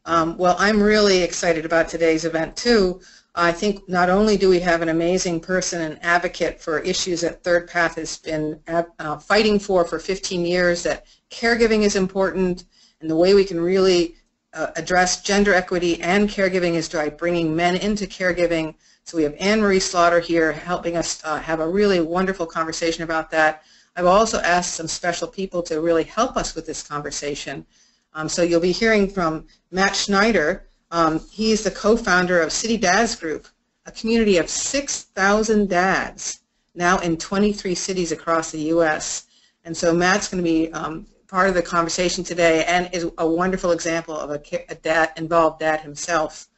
Well, I'm really excited about today's event too. I think not only do we have an amazing person and advocate for issues that ThirdPath has been fighting for 15 years, that caregiving is important, and the way we can really address gender equity and caregiving is by bringing men into caregiving. So we have Anne Marie Slaughter here helping us have a really wonderful conversation about that. I've also asked some special people to really help us with this conversation. So you'll be hearing from Matt Schneider. He's the co-founder of City Dads Group, a community of 6,000 dads now in 23 cities across the U.S. And so Matt's going to be part of the conversation today and is a wonderful example of a involved dad himself.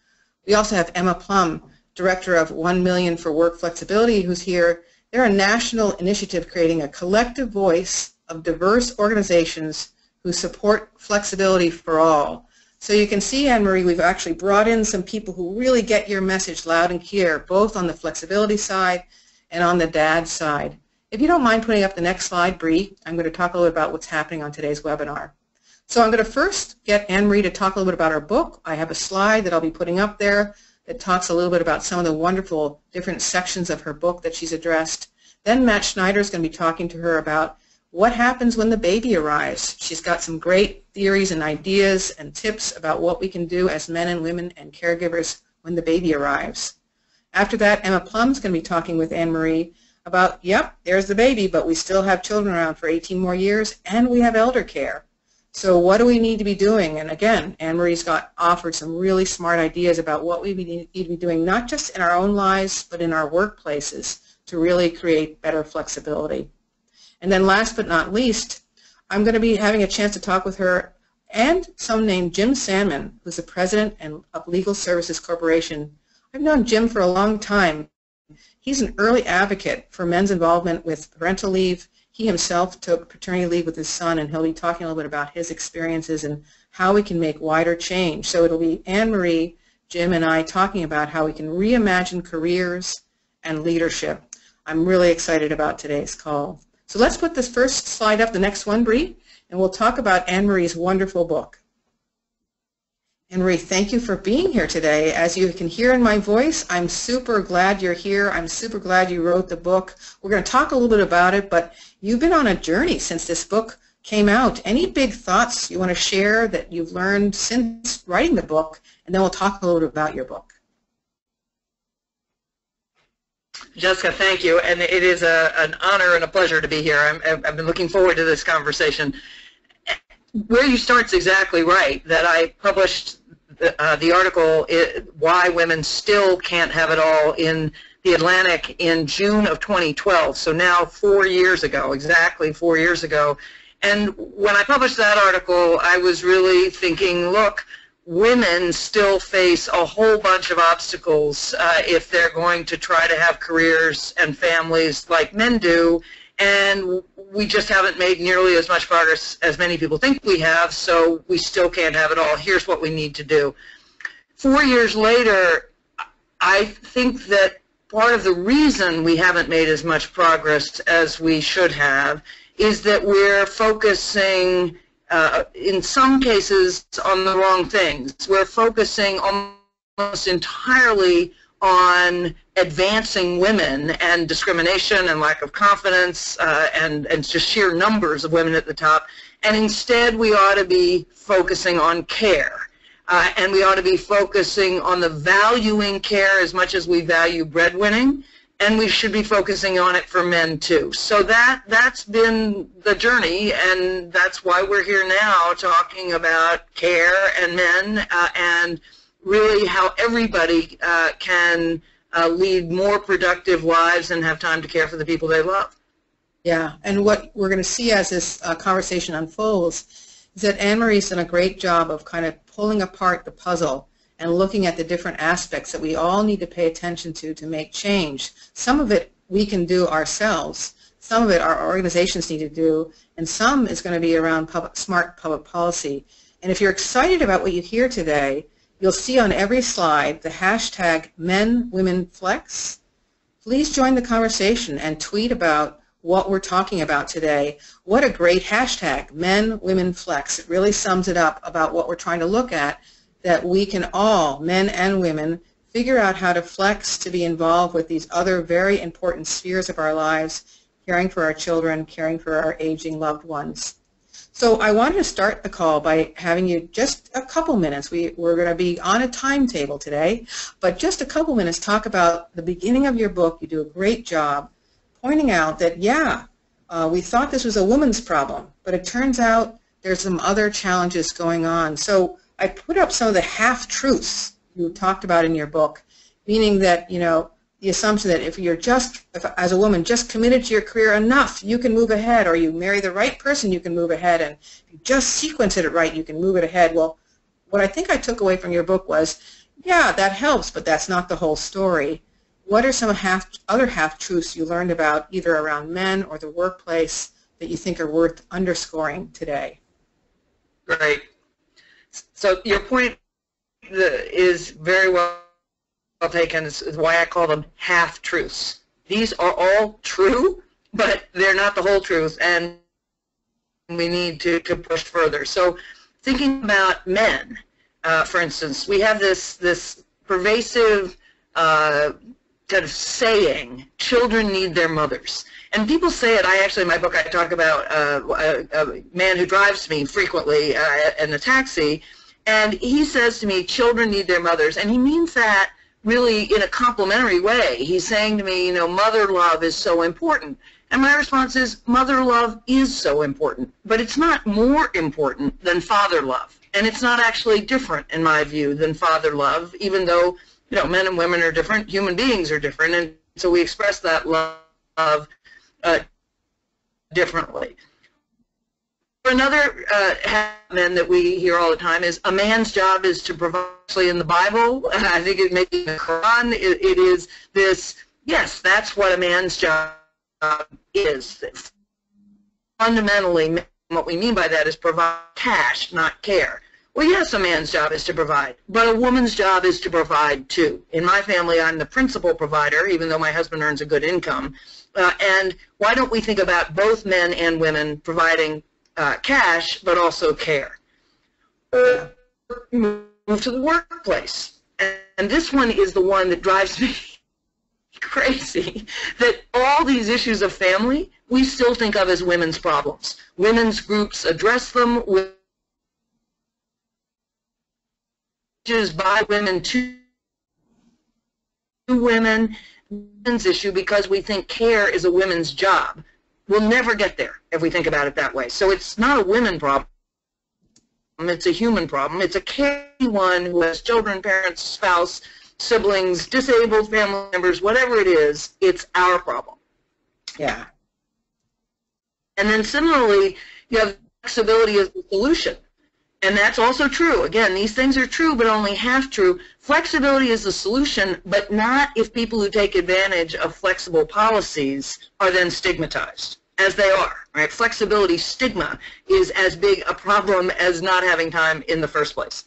We also have Emma Plumb, director of 1 Million for Work Flexibility, who's here. They're a national initiative creating a collective voice of diverse organizations who support flexibility for all. So you can see, Anne-Marie, we've actually brought in some people who really get your message loud and clear, both on the flexibility side and on the dad side. If you don't mind putting up the next slide, Bree, I'm going to talk a little bit about what's happening on today's webinar. So I'm going to first get Anne-Marie to talk a little bit about her book. I have a slide that I'll be putting up there that talks a little bit about some of the wonderful different sections of her book that she's addressed. Then Matt Schneider is going to be talking to her about what happens when the baby arrives. She's got some great theories and ideas and tips about what we can do as men and women and caregivers when the baby arrives. After that, Emma Plumb is going to be talking with Anne-Marie about, yep, there's the baby, but we still have children around for 18 more years, and we have elder care. So what do we need to be doing? And again, Anne-Marie's offered some really smart ideas about what we need to be doing, not just in our own lives, but in our workplaces to really create better flexibility. And then last but not least, I'm going to be having a chance to talk with her and someone named Jim Sandman, who's the president of Legal Services Corporation. I've known Jim for a long time. He's an early advocate for men's involvement with parental leave. He himself took paternity leave with his son, and he'll be talking a little bit about his experiences and how we can make wider change. So it'll be Anne-Marie, Jim, and I talking about how we can reimagine careers and leadership. I'm really excited about today's call. So let's put this first slide up, the next one, Bree, and we'll talk about Anne-Marie's wonderful book. Anne-Marie, thank you for being here today. As you can hear in my voice, I'm super glad you're here. I'm super glad you wrote the book. We're going to talk a little bit about it, but you've been on a journey since this book came out. Any big thoughts you want to share that you've learned since writing the book? And then we'll talk a little bit about your book. Jessica, thank you, and it is an honor and a pleasure to be here. I've been looking forward to this conversation. Where you start's exactly right, that I published the article, Why Women Still Can't Have It All, in The Atlantic in June of 2012, so now 4 years ago, exactly 4 years ago. And when I published that article, I was really thinking, look, women still face a whole bunch of obstacles if they're going to try to have careers and families like men do, and we just haven't made nearly as much progress as many people think we have, so we still can't have it all. Here's what we need to do. 4 years later, I think that part of the reason we haven't made as much progress as we should have is that we're focusing in some cases on the wrong things. We're focusing almost entirely on advancing women and discrimination and lack of confidence and just sheer numbers of women at the top. And instead we ought to be focusing on care. And we ought to be focusing on the valuing care as much as we value breadwinning. And we should be focusing on it for men too. So that's been the journey, and that's why we're here now talking about care and men and really how everybody can lead more productive lives and have time to care for the people they love. Yeah, and what we're going to see as this conversation unfolds is that Anne-Marie's done a great job of kind of pulling apart the puzzle and looking at the different aspects that we all need to pay attention to make change. Some of it we can do ourselves, some of it our organizations need to do, and some is going to be around smart public policy. And if you're excited about what you hear today, you'll see on every slide the hashtag MenWomenFlex. Please join the conversation and tweet about what we're talking about today. What a great hashtag, MenWomenFlex. It really sums it up about what we're trying to look at. that we can all, men and women, figure out how to flex to be involved with these other very important spheres of our lives, caring for our children, caring for our aging loved ones. So I wanted to start the call by having you just a couple minutes. We're going to be on a timetable today, but just a couple minutes talk about the beginning of your book. You do a great job pointing out that, yeah, we thought this was a woman's problem, but it turns out there's some other challenges going on. So I put up some of the half-truths you talked about in your book, meaning that, you know, the assumption that if you're just, as a woman, just committed to your career enough, you can move ahead, or you marry the right person, you can move ahead, and if you just sequence it right, you can move it ahead. Well, what I think I took away from your book was, yeah, that helps, but that's not the whole story. What are some other half-truths you learned about, either around men or the workplace, that you think are worth underscoring today? Great. So your point is very well taken. Is why I call them half-truths. These are all true, but they're not the whole truth, and we need to push further. So thinking about men, for instance, we have this pervasive kind of saying, children need their mothers. And people say it. In my book, I talk about a man who drives me frequently in a taxi, and he says to me, children need their mothers, and he means that really in a complimentary way. He's saying to me, you know, mother love is so important. And my response is, mother love is so important, but it's not more important than father love. And it's not actually different, in my view, than father love, even though, you know, men and women are different, human beings are different, and so we express that love differently. Another men that we hear all the time is a man's job is to provide. Actually, in the Bible, I think it may be in the Quran, it is this, yes, that's what a man's job is. Fundamentally, what we mean by that is provide cash, not care. Well, yes, a man's job is to provide, but a woman's job is to provide too. In my family, I'm the principal provider, even though my husband earns a good income. And why don't we think about both men and women providing cash, but also care? Move to the workplace. And this one is the one that drives me crazy, that all these issues of family, we still think of as women's problems. Women's groups address them with by women to women, women's issue, because we think care is a women's job. We'll never get there if we think about it that way. So it's not a women problem. It's a human problem. It's a caring one who has children, parents, spouse, siblings, disabled family members, whatever it is, it's our problem. Yeah. And then similarly, you have flexibility as the solution. And that's also true. Again, these things are true, but only half true. Flexibility is the solution, but not if people who take advantage of flexible policies are then stigmatized, as they are, right? Flexibility stigma is as big a problem as not having time in the first place.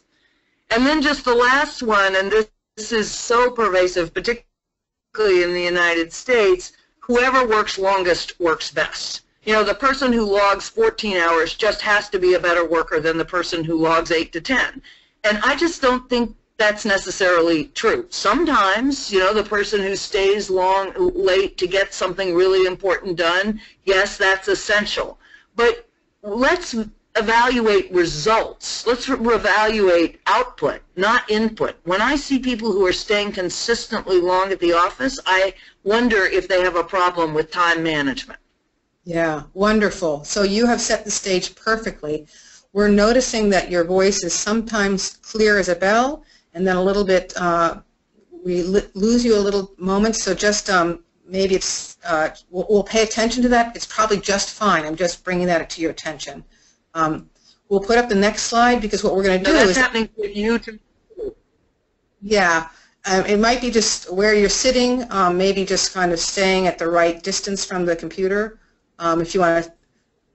And then just the last one, and this is so pervasive, particularly in the United States, whoever works longest works best. You know, the person who logs 14 hours just has to be a better worker than the person who logs 8 to 10. And I just don't think that's necessarily true. Sometimes, you know, the person who stays late to get something really important done, yes, that's essential. But let's evaluate results. Let's evaluate output, not input. When I see people who are staying consistently long at the office, I wonder if they have a problem with time management. Yeah, wonderful. So you have set the stage perfectly. We're noticing that your voice is sometimes clear as a bell, and then a little bit, we lose you a little moment, so just maybe it's, we'll pay attention to that. It's probably just fine. I'm just bringing that to your attention. We'll put up the next slide, because what we're going to do is... That's happening with you too. Yeah. It might be just where you're sitting, maybe just kind of staying at the right distance from the computer. If you want to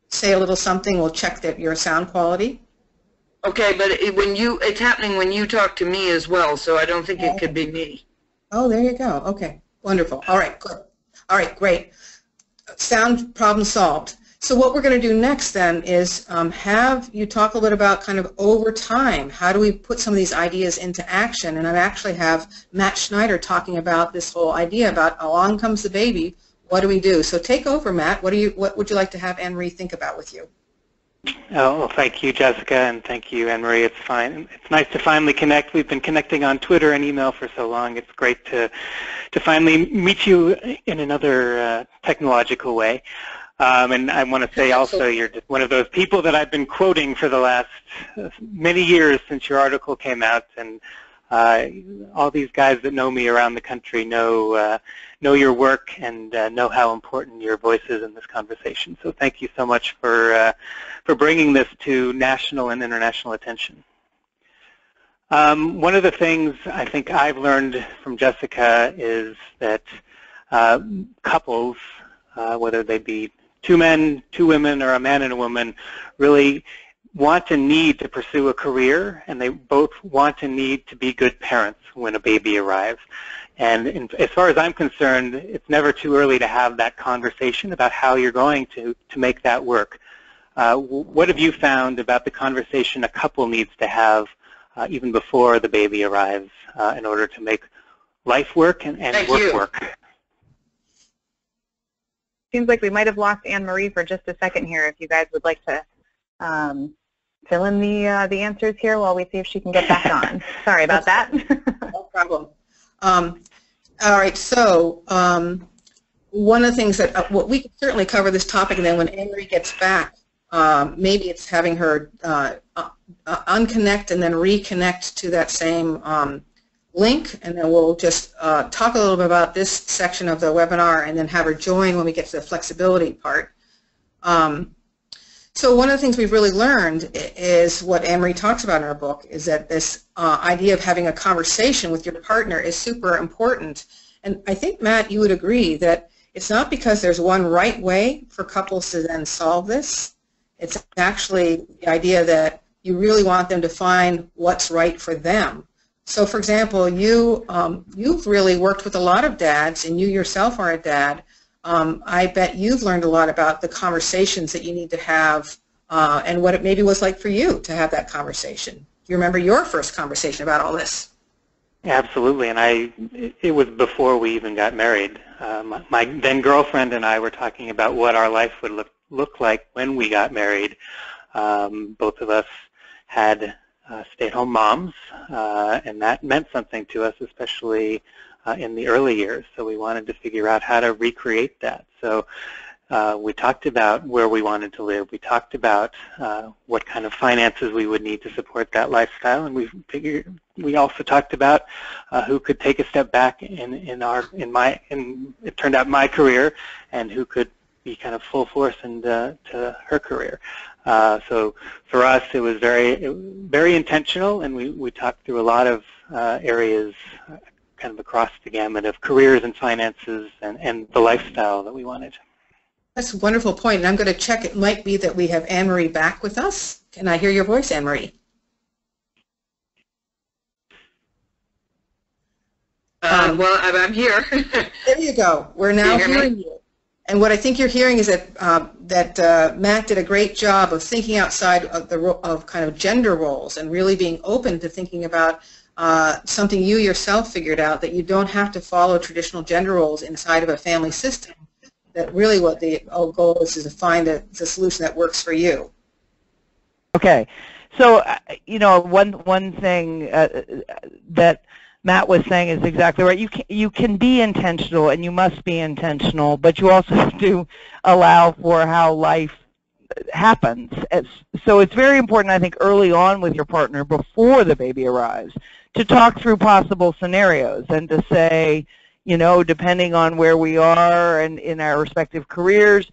say a little something, we'll check that your sound quality. Okay, but it's happening when you talk to me as well, so I don't think it could be me. Oh, there you go. Okay, wonderful. All right, good. All right, great. Sound problem solved. So what we're going to do next then is have you talk a little bit about kind of over time, how do we put some of these ideas into action? And I actually have Matt Schneider talking about this whole idea about along comes the baby, what do we do? So take over, Matt. What would you like to have Anne-Marie think about with you? Oh, well, thank you, Jessica, and thank you, Anne-Marie. It's fine. It's nice to finally connect. We've been connecting on Twitter and email for so long. It's great to finally meet you in another technological way. And I want to say also you're just one of those people that I've been quoting for the last many years since your article came out, and all these guys that know me around the country know your work and know how important your voice is in this conversation. So thank you so much for bringing this to national and international attention. One of the things I think I've learned from Jessica is that couples, whether they be two men, two women, or a man and a woman, really want and need to pursue a career, and they both want and need to be good parents when a baby arrives. And as far as I'm concerned, it's never too early to have that conversation about how you're going to make that work. What have you found about the conversation a couple needs to have even before the baby arrives in order to make life work and work? Seems like we might have lost Anne-Marie for just a second here. If you guys would like to fill in the answers here while we see if she can get back on. Sorry about that. No problem. All right, so one of the things that we can certainly cover this topic, and then when Anne-Marie gets back, maybe it's having her unconnect and then reconnect to that same link, and then we'll just talk a little bit about this section of the webinar and then have her join when we get to the flexibility part. So one of the things we've really learned is what Anne-Marie talks about in her book, is that this idea of having a conversation with your partner is super important. And I think, Matt, you would agree that it's not because there's one right way for couples to then solve this. It's actually the idea that you really want them to find what's right for them. So, for example, you've really worked with a lot of dads, and you yourself are a dad. I bet you've learned a lot about the conversations that you need to have and what it maybe was like for you to have that conversation. Do you remember your first conversation about all this? Absolutely, and it was before we even got married. My then girlfriend and I were talking about what our life would look like when we got married. Both of us had stay-at-home moms, and that meant something to us, especially in the early years. So we wanted to figure out how to recreate that. So we talked about where we wanted to live. We talked about what kind of finances we would need to support that lifestyle, and we also talked about who could take a step back in it turned out my career, and who could be kind of full force into her career. So for us, it was very intentional, and we talked through a lot of areas kind of across the gamut of careers and finances and the lifestyle that we wanted. That's a wonderful point, and I'm going to check. It might be that we have Anne-Marie back with us. Can I hear your voice, Anne-Marie? Well, I'm here. There you go. We're now hearing you. And what I think you're hearing is that Matt did a great job of thinking outside of kind of gender roles and really being open to thinking about something you yourself figured out, that you don't have to follow traditional gender roles inside of a family system. That really what the goal is to find the solution that works for you. Okay, so one thing that Matt was saying is exactly right. You can be intentional, and you must be intentional, but you also have to allow for how life happens. So it's very important, I think, early on with your partner, before the baby arrives, to talk through possible scenarios and to say, depending on where we are and in our respective careers,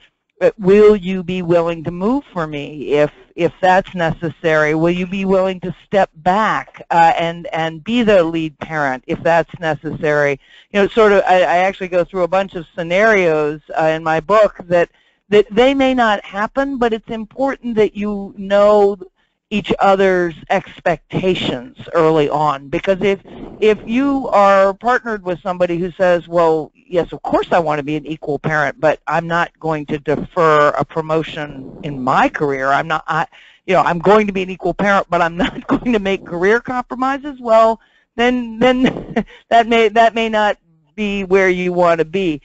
will you be willing to move for me if that's necessary? Will you be willing to step back and be the lead parent if that's necessary? I actually go through a bunch of scenarios in my book that they may not happen, but it's important that you know each other's expectations early on, because if you are partnered with somebody who says, well, yes, of course I want to be an equal parent, but I'm not going to defer a promotion in my career. I'm going to be an equal parent, but I'm not going to make career compromises. Well, then that may not be where you want to be.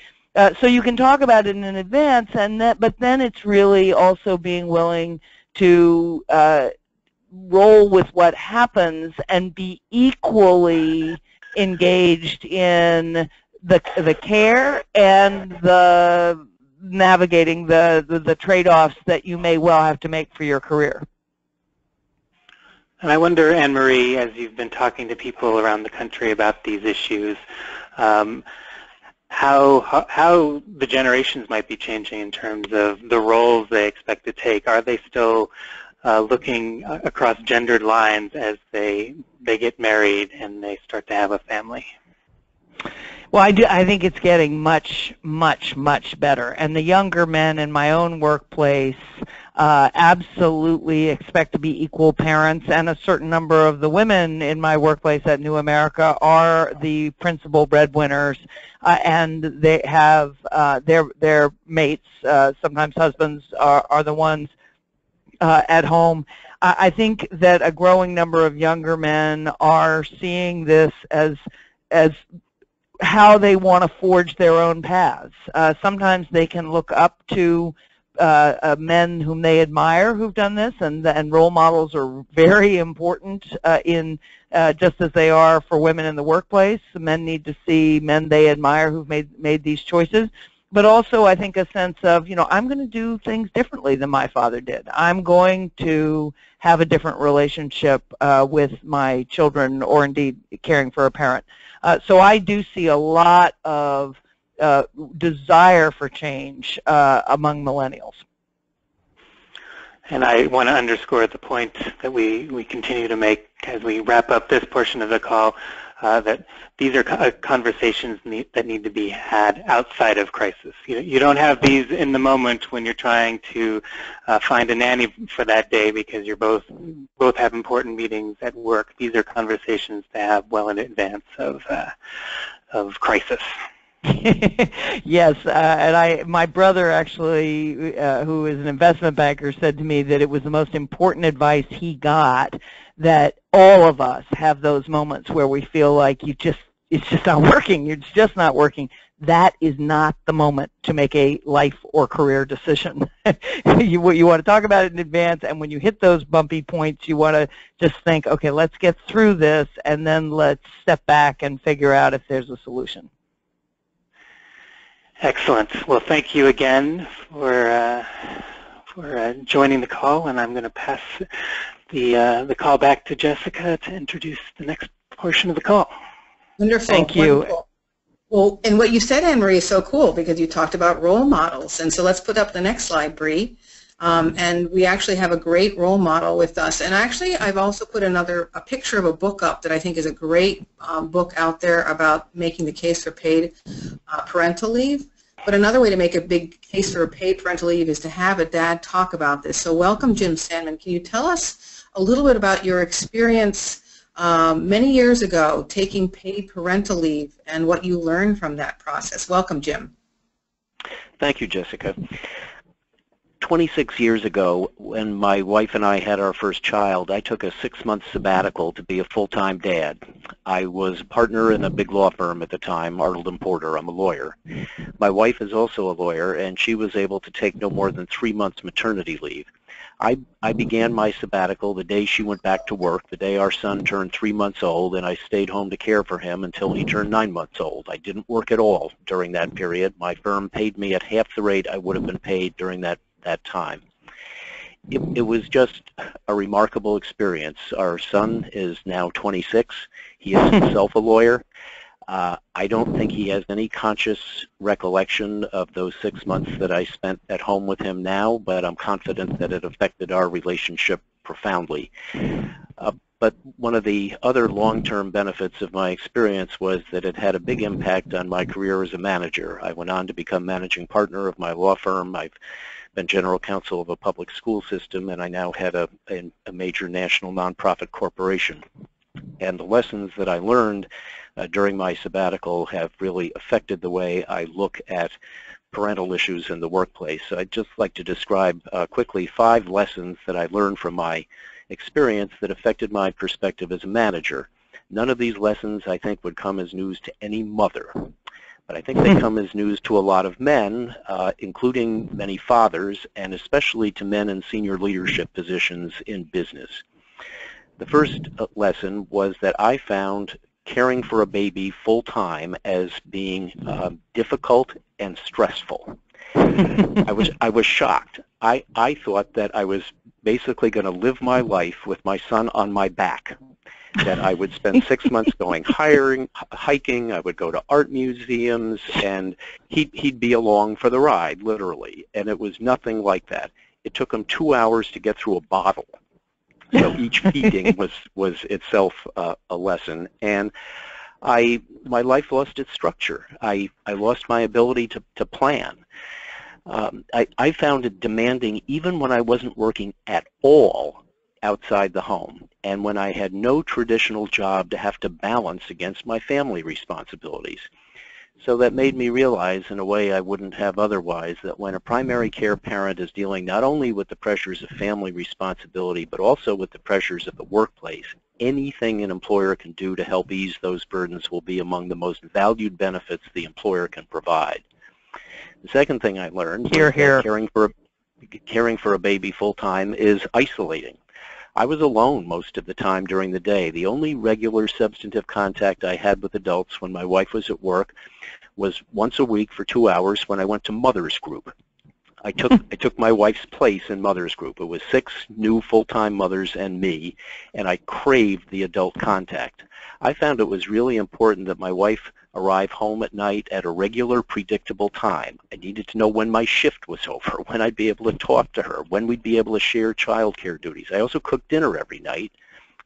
So you can talk about it in advance, but then it's really also being willing to roll with what happens and be equally engaged in the care and the navigating the trade-offs that you may well have to make for your career. And I wonder, Anne-Marie, as you've been talking to people around the country about these issues, how the generations might be changing in terms of the roles they expect to take. Are they still looking across gendered lines as they get married and they start to have a family? Well, I think it's getting much, much, much better. And the younger men in my own workplace absolutely expect to be equal parents, and a certain number of the women in my workplace at New America are the principal breadwinners, and they have their mates, sometimes husbands, are the ones at home. I think that a growing number of younger men are seeing this as how they want to forge their own paths. Sometimes they can look up to men whom they admire who've done this, and role models are very important in just as they are for women in the workplace. Men need to see men they admire who've made these choices. But also, I think, a sense of, I'm going to do things differently than my father did. I'm going to have a different relationship with my children, or indeed caring for a parent. So I do see a lot of desire for change among millennials. And I want to underscore the point that we continue to make as we wrap up this portion of the call, that these are conversations that need to be had outside of crisis. You don't have these in the moment when you're trying to find a nanny for that day because you're both have important meetings at work. These are conversations to have well in advance of crisis. Yes, and my brother actually, who is an investment banker, said to me that it was the most important advice he got, that all of us have those moments where we feel like it's just not working. It's just not working. That is not the moment to make a life or career decision. You want to talk about it in advance, and when you hit those bumpy points, you want to just think, okay, let's get through this, and then let's step back and figure out if there's a solution. Excellent. Well, thank you again for joining the call, and I'm going to pass the call back to Jessica to introduce the next portion of the call. Wonderful. Thank you. Wonderful. Well, and what you said, Anne-Marie, is so cool because you talked about role models. And so let's put up the next slide, Bree. And we actually have a great role model with us. And actually, I've also put a picture of a book up that I think is a great book out there about making the case for paid parental leave. But another way to make a big case for paid parental leave is to have a dad talk about this. So welcome, Jim Sandman. Can you tell us a little bit about your experience many years ago taking paid parental leave and what you learned from that process? Welcome, Jim. Thank you, Jessica. 26 years ago, when my wife and I had our first child, I took a 6-month sabbatical to be a full-time dad. I was a partner in a big law firm at the time, Arnold & Porter. I'm a lawyer. My wife is also a lawyer, and she was able to take no more than 3 months maternity leave. I began my sabbatical the day she went back to work, the day our son turned 3 months old, and I stayed home to care for him until he turned 9 months old. I didn't work at all during that period. My firm paid me at half the rate I would have been paid during that time. It was just a remarkable experience. Our son is now 26. He is himself a lawyer. I don't think he has any conscious recollection of those 6 months that I spent at home with him now, but I'm confident that it affected our relationship profoundly. But one of the other long-term benefits of my experience was that it had a big impact on my career as a manager. I went on to become managing partner of my law firm. I've been general counsel of a public school system, and I now head a major national nonprofit corporation. And the lessons that I learned during my sabbatical have really affected the way I look at parental issues in the workplace. So I'd just like to describe quickly 5 lessons that I learned from my experience that affected my perspective as a manager. None of these lessons, I think, would come as news to any mother, but I think they come as news to a lot of men, including many fathers, and especially to men in senior leadership positions in business. The first lesson was that I found caring for a baby full-time as being difficult and stressful. I was shocked. I thought that I was basically going to live my life with my son on my back, that I would spend 6 months going hiking, I would go to art museums, and he'd be along for the ride, literally. And it was nothing like that. It took him 2 hours to get through a bottle. So each feeding was itself a lesson. And my life lost its structure. I lost my ability to plan. I found it demanding even when I wasn't working at all outside the home, and when I had no traditional job to have to balance against my family responsibilities. So that made me realize, in a way I wouldn't have otherwise, that when a primary care parent is dealing not only with the pressures of family responsibility, but also with the pressures of the workplace, anything an employer can do to help ease those burdens will be among the most valued benefits the employer can provide. The second thing I learned was that caring for a baby full-time is isolating. I was alone most of the time during the day. The only regular substantive contact I had with adults when my wife was at work was once a week for 2 hours when I went to Mother's Group. I took my wife's place in Mother's Group. It was 6 new full-time mothers and me, and I craved the adult contact. I found it was really important that my wife arrive home at night at a regular, predictable time. I needed to know when my shift was over, when I'd be able to talk to her, when we'd be able to share child care duties. I also cooked dinner every night,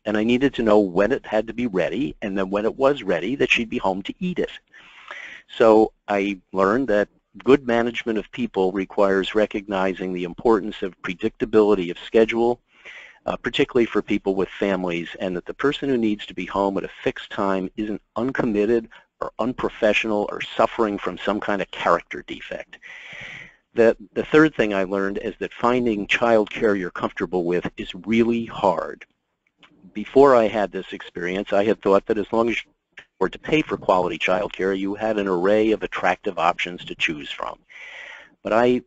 and I needed to know when it had to be ready, and then when it was ready, that she'd be home to eat it. So I learned that good management of people requires recognizing the importance of predictability of schedule, particularly for people with families, and that the person who needs to be home at a fixed time isn't uncommitted or unprofessional or suffering from some kind of character defect. The third thing I learned is that finding child care you're comfortable with is really hard. Before I had this experience, I had thought that as long as you were to pay for quality child care, you had an array of attractive options to choose from. But I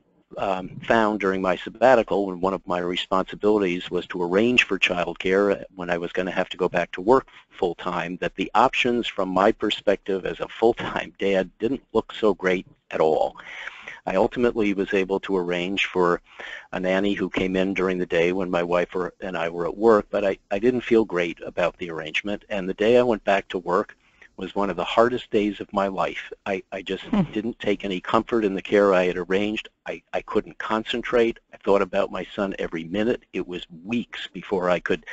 found during my sabbatical, when one of my responsibilities was to arrange for child care when I was going to have to go back to work full-time, that the options from my perspective as a full-time dad didn't look so great at all. I ultimately was able to arrange for a nanny who came in during the day when my wife and I were at work, but I didn't feel great about the arrangement, and the day I went back to work was one of the hardest days of my life. I just didn't take any comfort in the care I had arranged. I couldn't concentrate. I thought about my son every minute. It was weeks before I could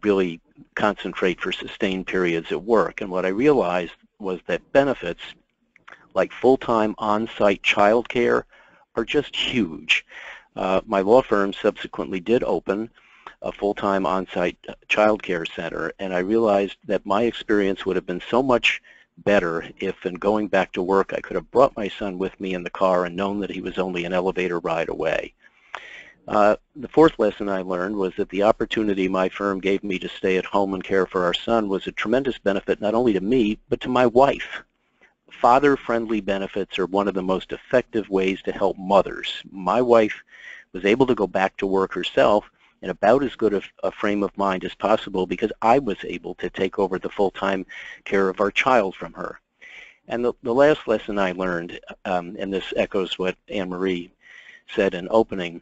really concentrate for sustained periods at work. And what I realized was that benefits like full-time on-site child care are just huge. My law firm subsequently did open a full-time on-site child care center, and I realized that my experience would have been so much better if, in going back to work, I could have brought my son with me in the car and known that he was only an elevator ride away. The fourth lesson I learned was that the opportunity my firm gave me to stay at home and care for our son was a tremendous benefit not only to me, but to my wife. Father-friendly benefits are one of the most effective ways to help mothers. My wife was able to go back to work herself in about as good a frame of mind as possible because I was able to take over the full-time care of our child from her. And the last lesson I learned, and this echoes what Anne-Marie said in opening,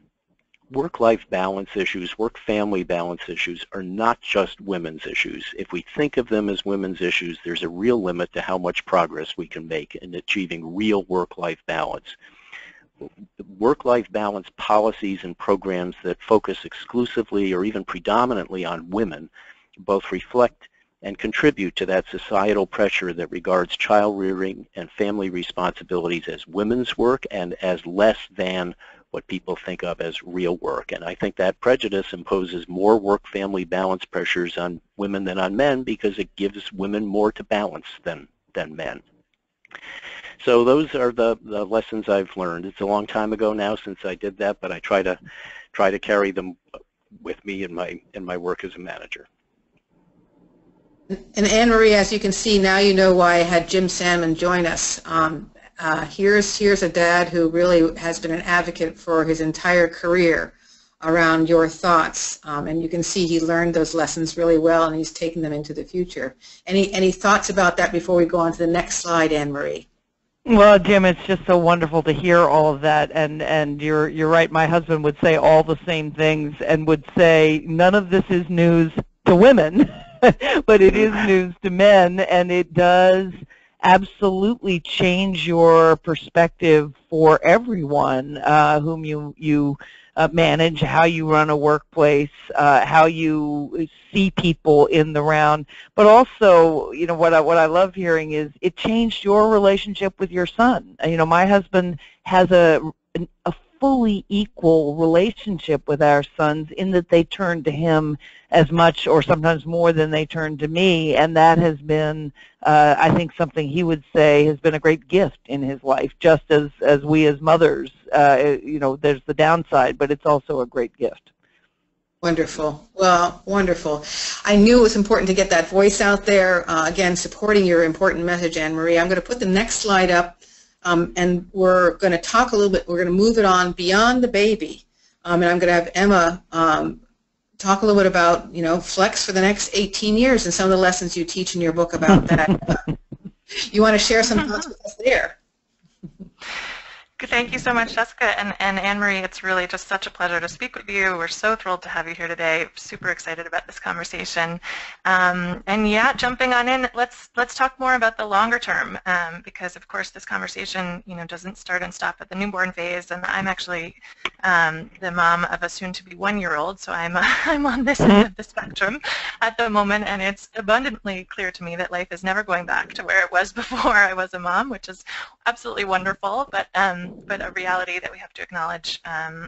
work-life balance issues, work-family balance issues are not just women's issues. If we think of them as women's issues, there's a real limit to how much progress we can make in achieving real work-life balance. Work-life balance policies and programs that focus exclusively or even predominantly on women both reflect and contribute to that societal pressure that regards child rearing and family responsibilities as women's work and as less than what people think of as real work. And I think that prejudice imposes more work-family balance pressures on women than on men because it gives women more to balance than men. So those are the lessons I've learned. It's a long time ago now since I did that, but I try to carry them with me in my work as a manager. And Anne Marie, as you can see, now you know why I had Jim Salmon join us. Here's a dad who really has been an advocate for his entire career around your thoughts, and you can see he learned those lessons really well, and he's taking them into the future. Any thoughts about that before we go on to the next slide, Anne Marie? Well, Jim, it's just so wonderful to hear all of that, and you're right. My husband would say all the same things and would say none of this is news to women, but it is news to men, and it does absolutely change your perspective for everyone whom you manage, how you run a workplace, how you see people in the round. But also, you know, what I love hearing is it changed your relationship with your son. You know, my husband has a fully equal relationship with our sons in that they turn to him as much or sometimes more than they turn to me, and that has been, I think, something he would say has been a great gift in his life, just as we as mothers, you know, there's the downside, but it's also a great gift. Wonderful. Well, wonderful. I knew it was important to get that voice out there, again, supporting your important message, Anne Marie. I'm going to put the next slide up. And we're going to talk a little bit, we're going to move it on beyond the baby. And I'm going to have Emma talk a little bit about, you know, flex for the next 18 years and some of the lessons you teach in your book about that. You want to share some thoughts with us there? Thank you so much, Jessica and Anne Marie. It's really just such a pleasure to speak with you. We're so thrilled to have you here today. Super excited about this conversation. And yeah, jumping on in, let's talk more about the longer term, because of course this conversation, you know, doesn't start and stop at the newborn phase. And I'm actually the mom of a soon-to-be 1-year-old, so I'm on this end of the spectrum at the moment, and it's abundantly clear to me that life is never going back to where it was before I was a mom, which is absolutely wonderful, but a reality that we have to acknowledge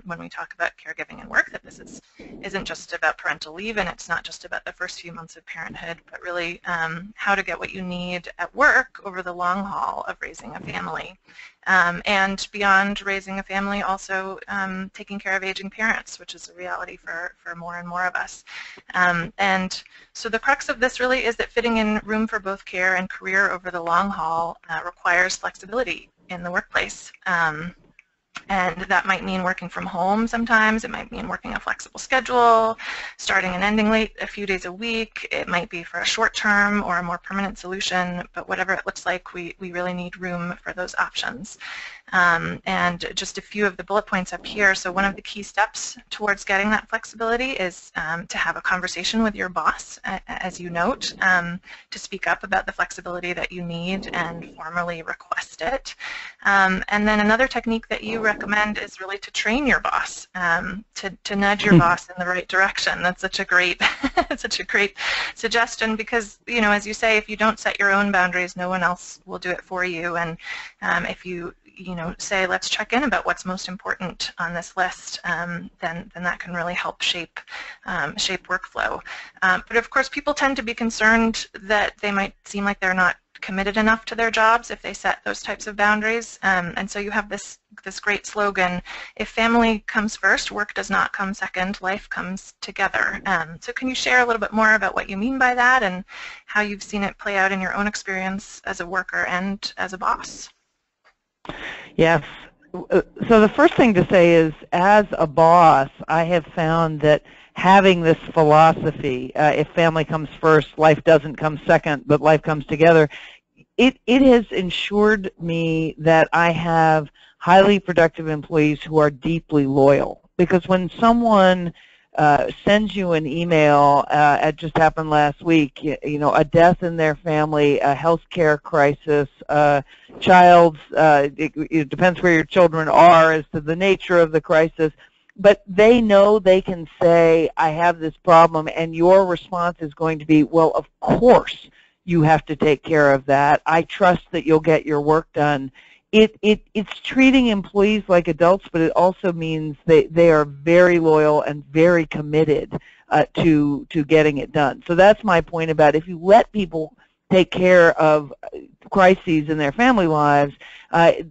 when we talk about caregiving and work, that this isn't just about parental leave, and it's not just about the first few months of parenthood, but really how to get what you need at work over the long haul of raising a family. And beyond raising a family, also taking care of aging parents, which is a reality for more and more of us. And so the crux of this really is that fitting in room for both care and career over the long haul requires flexibility in the workplace. And that might mean working from home sometimes. It might mean working a flexible schedule, starting and ending late a few days a week. It might be for a short term or a more permanent solution, but whatever it looks like, we really need room for those options. And just a few of the bullet points up here. So one of the key steps towards getting that flexibility is to have a conversation with your boss, as you note, to speak up about the flexibility that you need and formally request it. And then another technique that you recommend is really to train your boss, to nudge your boss in the right direction. That's such a great, such a great suggestion, because, you know, as you say, if you don't set your own boundaries, no one else will do it for you. And if you say, let's check in about what's most important on this list, then that can really help shape workflow. But of course, people tend to be concerned that they might seem like they're not committed enough to their jobs if they set those types of boundaries. And so you have this great slogan: if family comes first, work does not come second, life comes together. So can you share a little bit more about what you mean by that and how you've seen it play out in your own experience as a worker and as a boss? Yes. So the first thing to say is, as a boss, I have found that having this philosophy, if family comes first, life doesn't come second, but life comes together, it has ensured me that I have highly productive employees who are deeply loyal. Because when someone sends you an email, it just happened last week, you know, a death in their family, a healthcare crisis, child's, it depends where your children are as to the nature of the crisis, but they know they can say, I have this problem, and your response is going to be, well, of course you have to take care of that. I trust that you'll get your work done. it's treating employees like adults, but it also means they are very loyal and very committed to getting it done. So that's my point about if you let people take care of crises in their family lives,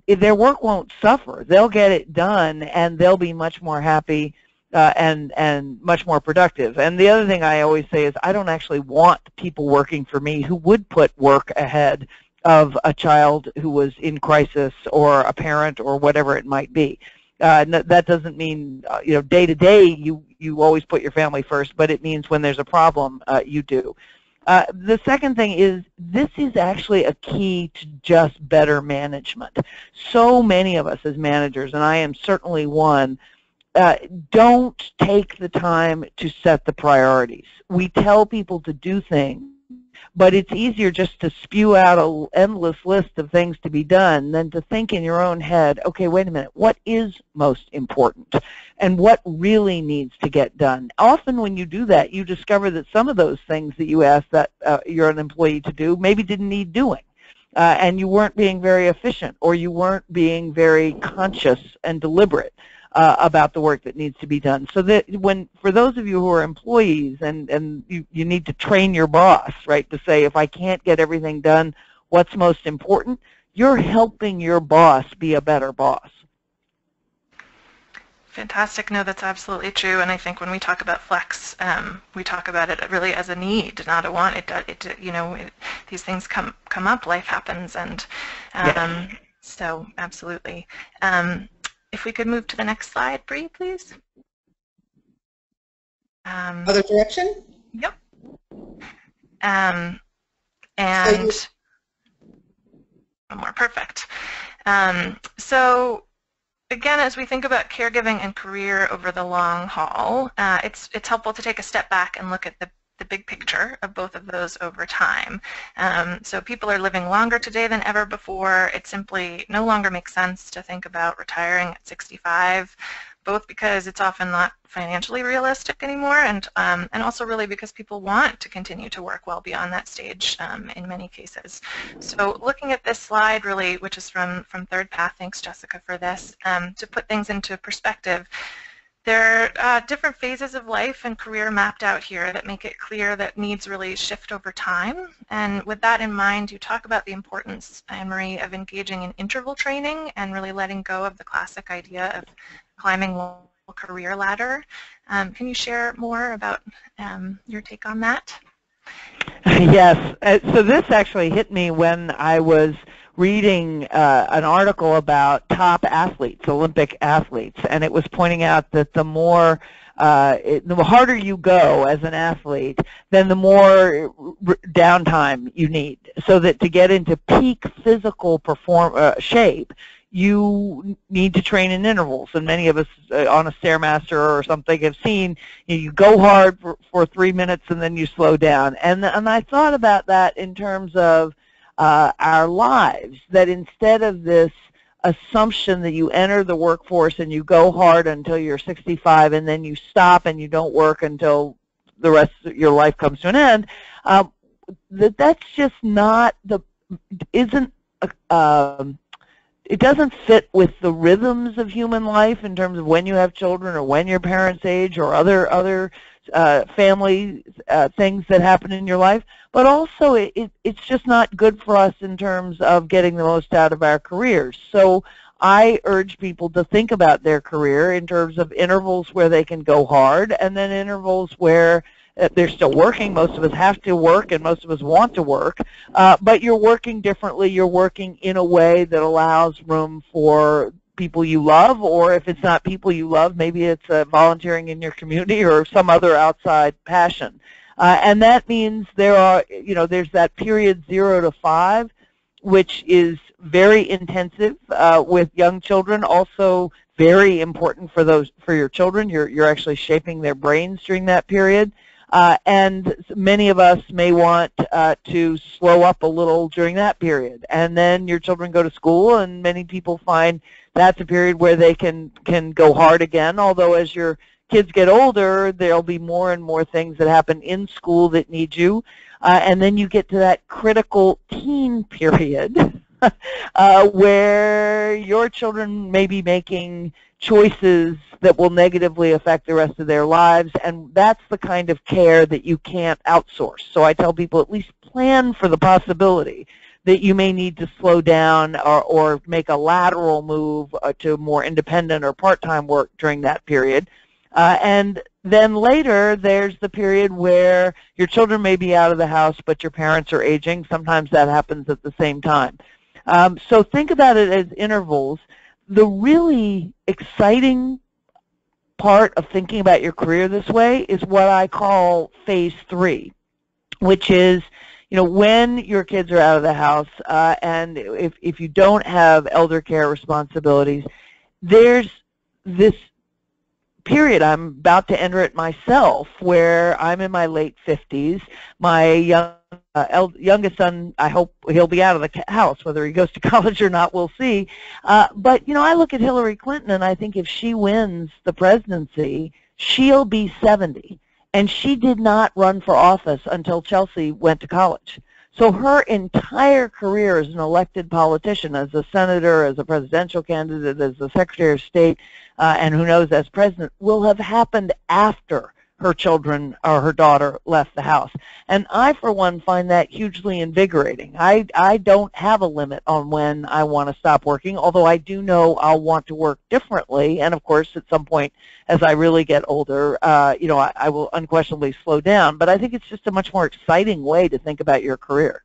their work won't suffer. They'll get it done, and they'll be much more happy and much more productive. And the other thing I always say is I don't actually want people working for me who would put work ahead of a child who was in crisis or a parent or whatever it might be. That doesn't mean day to day you always put your family first, but it means when there's a problem you do. The second thing is this is actually a key to just better management. So many of us as managers, and I am certainly one, don't take the time to set the priorities. We tell people to do things, but it's easier just to spew out an endless list of things to be done than to think in your own head, okay, wait a minute, what is most important and what really needs to get done? Often when you do that, you discover that some of those things that you asked that you're an employee to do maybe didn't need doing. And you weren't being very efficient, or you weren't being very conscious and deliberate about the work that needs to be done. So that for those of you who are employees and you need to train your boss, right, to say if I can't get everything done, what's most important, you're helping your boss be a better boss. Fantastic. No, that's absolutely true. And I think when we talk about flex, we talk about it really as a need, not a want. These things come up, life happens, and Yes. So absolutely. If we could move to the next slide, Bree, please. Other direction? Yep. And one more, perfect. So again, as we think about caregiving and career over the long haul, it's helpful to take a step back and look at the big picture of both of those over time. So people are living longer today than ever before. It simply no longer makes sense to think about retiring at 65, both because it's often not financially realistic anymore, and also really because people want to continue to work well beyond that stage in many cases. So looking at this slide really, which is from ThirdPath, thanks Jessica for this, to put things into perspective, there are different phases of life and career mapped out here that make it clear that needs really shift over time. And with that in mind, you talk about the importance, Anne-Marie, of engaging in interval training and really letting go of the classic idea of climbing a career ladder. Can you share more about your take on that? Yes. So this actually hit me when I was reading an article about top athletes, Olympic athletes, and it was pointing out that the harder you go as an athlete, then the more downtime you need, so that to get into peak physical shape, you need to train in intervals. And many of us on a Stairmaster or something have seen you go hard for 3 minutes and then you slow down. And I thought about that in terms of our lives, that instead of this assumption that you enter the workforce and you go hard until you're 65 and then you stop and you don't work until the rest of your life comes to an end, that's just not it doesn't fit with the rhythms of human life in terms of when you have children or when your parents age or other family things that happen in your life, but also it's just not good for us in terms of getting the most out of our careers. So I urge people to think about their career in terms of intervals where they can go hard and then intervals where they're still working. Most of us have to work and most of us want to work, but you're working differently. You're working in a way that allows room for people you love, or if it's not people you love, maybe it's volunteering in your community or some other outside passion. And that means there's that period 0 to 5, which is very intensive with young children, also very important for your children. You're actually shaping their brains during that period. And many of us may want to slow up a little during that period. And then your children go to school, and many people find that's a period where they can go hard again, although as your kids get older, there'll be more and more things that happen in school that need you. And then you get to that critical teen period where your children may be making choices that will negatively affect the rest of their lives, and that's the kind of care that you can't outsource. So I tell people at least plan for the possibility that you may need to slow down or make a lateral move to more independent or part-time work during that period. And then later, there's the period where your children may be out of the house, but your parents are aging. Sometimes that happens at the same time. So think about it as intervals. The really exciting part of thinking about your career this way is what I call phase 3, which is, you know, when your kids are out of the house and if you don't have elder care responsibilities, there's this period, I'm about to enter it myself, where I'm in my late 50s. My youngest son, I hope he'll be out of the house. Whether he goes to college or not, we'll see. But, you know, I look at Hillary Clinton, and I think if she wins the presidency, she'll be 70. And she did not run for office until Chelsea went to college. So her entire career as an elected politician, as a senator, as a presidential candidate, as a Secretary of State, and who knows, as president, will have happened after her children or her daughter left the house. And I, for one, find that hugely invigorating. I don't have a limit on when I want to stop working, although I do know I'll want to work differently. And, of course, at some point, as I really get older, you know, I will unquestionably slow down. But I think it's just a much more exciting way to think about your career.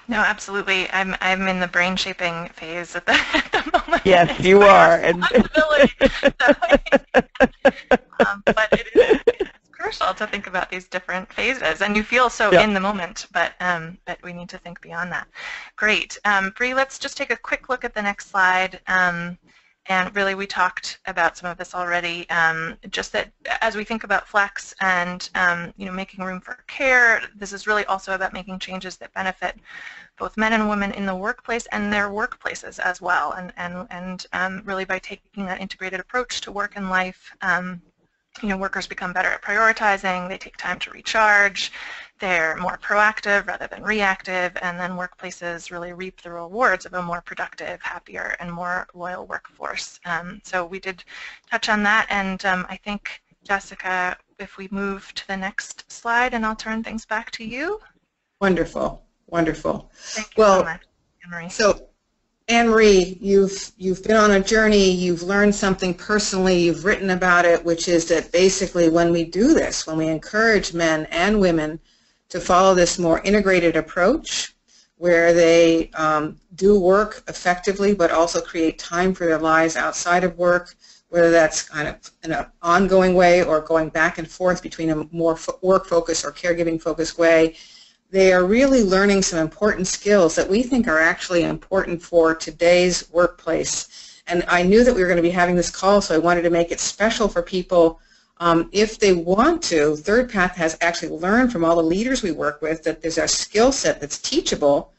No, absolutely. I'm in the brain shaping phase at the moment. Yes, you are. And but it's crucial to think about these different phases, and you feel so in the moment, but we need to think beyond that. Great. Bree, let's just take a quick look at the next slide. And really, we talked about some of this already. Just that as we think about flex and you know, making room for care, this is really also about making changes that benefit both men and women in the workplace and their workplaces as well. And really, by taking that integrated approach to work and life, you know, workers become better at prioritizing. They take time to recharge. They're more proactive rather than reactive, and then workplaces really reap the rewards of a more productive, happier, and more loyal workforce. So we did touch on that, and I think, Jessica, if we move to the next slide, and I'll turn things back to you. Wonderful, wonderful. Thank you so much, Anne-Marie. So, Anne-Marie, you've been on a journey, you've learned something personally, you've written about it, which is that basically when we do this, when we encourage men and women to follow this more integrated approach where they do work effectively but also create time for their lives outside of work, whether that's kind of in an ongoing way or going back and forth between a more work-focused or caregiving-focused way, they are really learning some important skills that we think are actually important for today's workplace. And I knew that we were going to be having this call, so I wanted to make it special for people. If they want to, ThirdPath has actually learned from all the leaders we work with that there's a skill set that's teachable.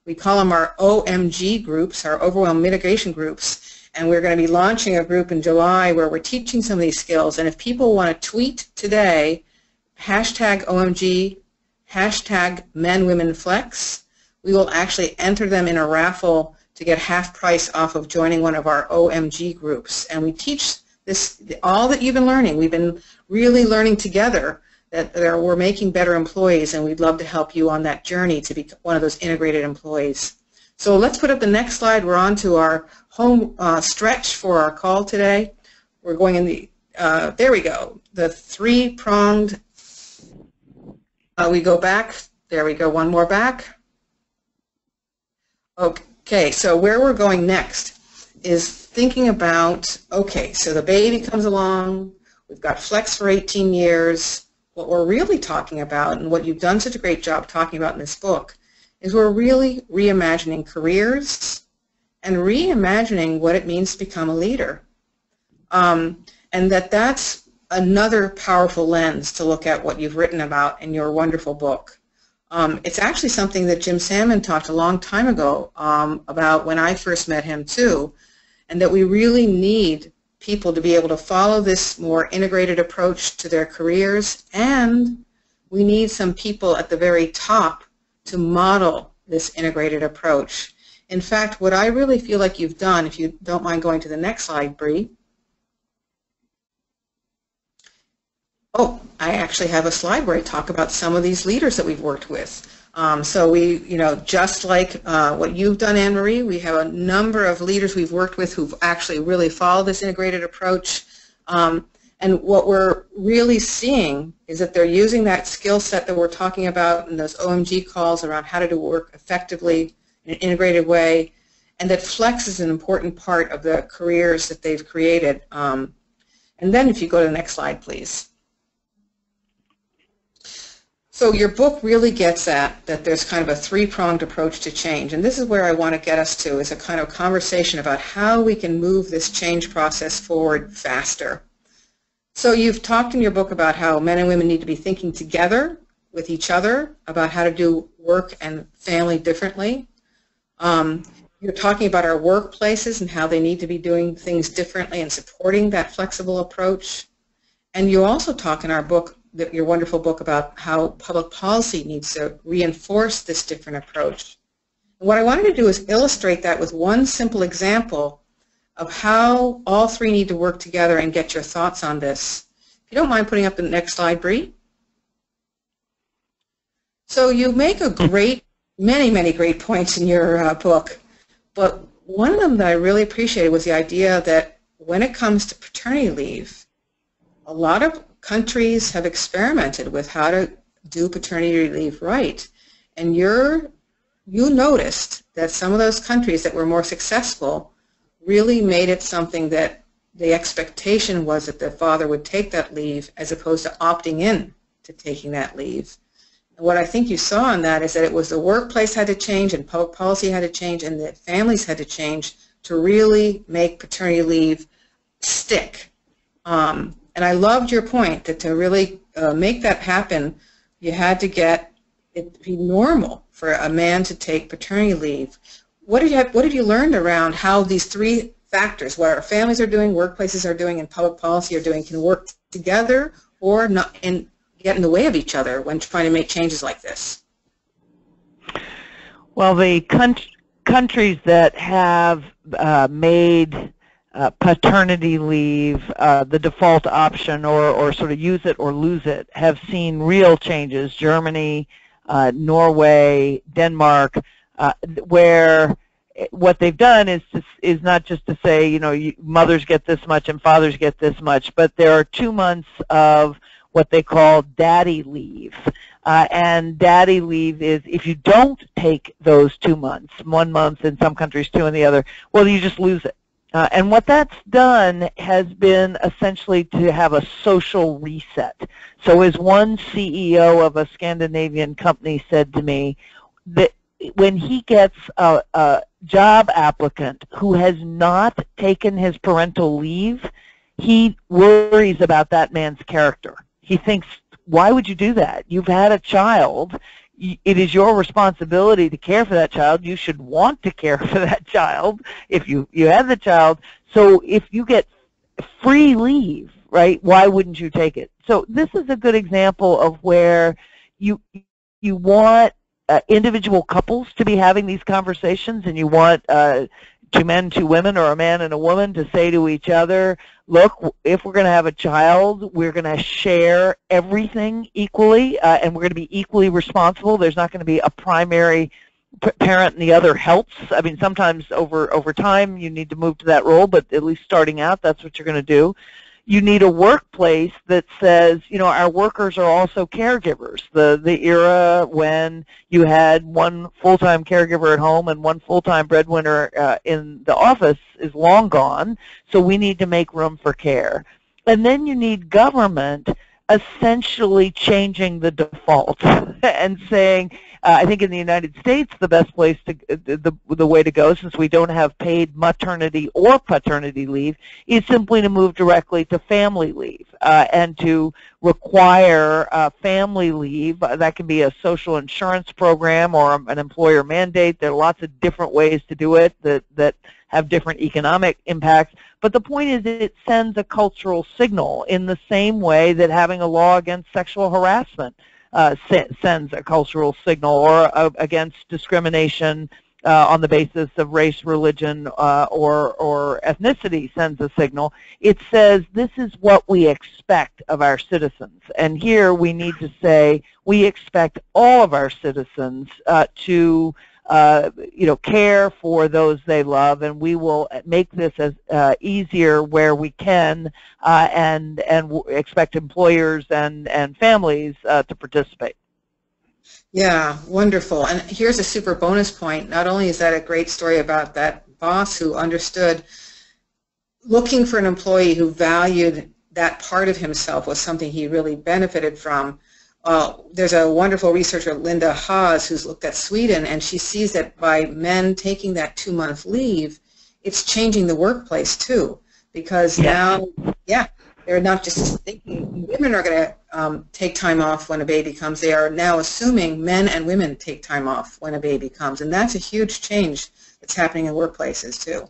We call them our OMG groups, our Overwhelm Mitigation Groups, and we're going to be launching a group in July where we're teaching some of these skills. And if people want to tweet today, hashtag OMG, hashtag MenWomenFlex, we will actually enter them in a raffle to get half price off of joining one of our OMG groups. And we teach this, all that you've been learning. We've been really learning together that we're making better employees, and we'd love to help you on that journey to be one of those integrated employees. So let's put up the next slide. We're on to our home stretch for our call today. We're going in the, there we go, the three-pronged, we go back, there we go, one more back. Okay, so where we're going next is thinking about, okay, so the baby comes along, we've got Flex for 18 years. What we're really talking about, and what you've done such a great job talking about in this book, is we're really reimagining careers and reimagining what it means to become a leader. And that's another powerful lens to look at what you've written about in your wonderful book. It's actually something that Jim Salmon talked a long time ago about when I first met him too, and that we really need people to be able to follow this more integrated approach to their careers, and we need some people at the very top to model this integrated approach. In fact, what I really feel like you've done, if you don't mind going to the next slide, Bree. Oh, I actually have a slide where I talk about some of these leaders that we've worked with. So we, just like what you've done, Anne Marie, we have a number of leaders we've worked with who've actually really followed this integrated approach. And what we're really seeing is that they're using that skill set that we're talking about in those OMG calls around how to do work effectively in an integrated way, and that flex is an important part of the careers that they've created. And then if you go to the next slide, please. So your book really gets at that there's kind of a three-pronged approach to change, and this is where I want to get us to, is a kind of conversation about how we can move this change process forward faster. So you've talked in your book about how men and women need to be thinking together with each other about how to do work and family differently. You're talking about our workplaces and how they need to be doing things differently and supporting that flexible approach. And you also talk in our book, your wonderful book, about how public policy needs to reinforce this different approach. And what I wanted to do is illustrate that with one simple example of how all three need to work together and get your thoughts on this. If you don't mind putting up the next slide, Bree. So you make a great, many great points in your book, but one of them that I really appreciated was the idea that when it comes to paternity leave, a lot of countries have experimented with how to do paternity leave right. And you noticed that some of those countries that were more successful really made it something that the expectation was that the father would take that leave as opposed to opting in to taking that leave. And what I think you saw in that is that it was the workplace had to change and public policy had to change and that families had to change to really make paternity leave stick. And I loved your point that to really make that happen, you had to get it to be normal for a man to take paternity leave. What have you learned around how these three factors, what our families are doing, workplaces are doing, and public policy are doing, can work together or not and get in the way of each other when trying to make changes like this? Well, the countries that have made paternity leave the default option or sort of use it or lose it have seen real changes. Germany, Norway, Denmark, where what they've done is not just to say, mothers get this much and fathers get this much, but there are 2 months of what they call daddy leave. And daddy leave is if you don't take those 2 months, 1 month in some countries, 2 in the other, well, you just lose it. And what that's done has been essentially to have a social reset. So as one CEO of a Scandinavian company said to me, that when he gets a job applicant who has not taken his parental leave, he worries about that man's character. He thinks, why would you do that? You've had a child. It is your responsibility to care for that child. You should want to care for that child if you have the child. So if you get free leave, right, why wouldn't you take it? So this is a good example of where you want individual couples to be having these conversations, and you want 2 men, 2 women, or a man and a woman to say to each other, look, if we're going to have a child, we're going to share everything equally, and we're going to be equally responsible. There's not going to be a primary parent and the other helps. I mean, sometimes over time you need to move to that role, but at least starting out, that's what you're going to do. You need a workplace that says, our workers are also caregivers. The era when you had one full-time caregiver at home and one full-time breadwinner in the office is long gone, so we need to make room for care. And then you need government essentially changing the default and saying, I think in the United States the best place to, the way to go, since we don't have paid maternity or paternity leave, is simply to move directly to family leave and to require family leave. That can be a social insurance program or an employer mandate. There are lots of different ways to do it that have different economic impacts. But the point is it sends a cultural signal in the same way that having a law against sexual harassment sends a cultural signal, or against discrimination on the basis of race, religion, or ethnicity sends a signal. It says this is what we expect of our citizens. And here we need to say we expect all of our citizens to care for those they love, and we will make this as easier where we can, and expect employers and families to participate. Yeah, wonderful. And here's a super bonus point. Not only is that a great story about that boss who understood looking for an employee who valued that part of himself was something he really benefited from. There's a wonderful researcher, Linda Haas, who's looked at Sweden, and she sees that by men taking that 2-month leave, it's changing the workplace too, because now, they're not just thinking women are going to take time off when a baby comes. They are now assuming men and women take time off when a baby comes, and that's a huge change that's happening in workplaces too.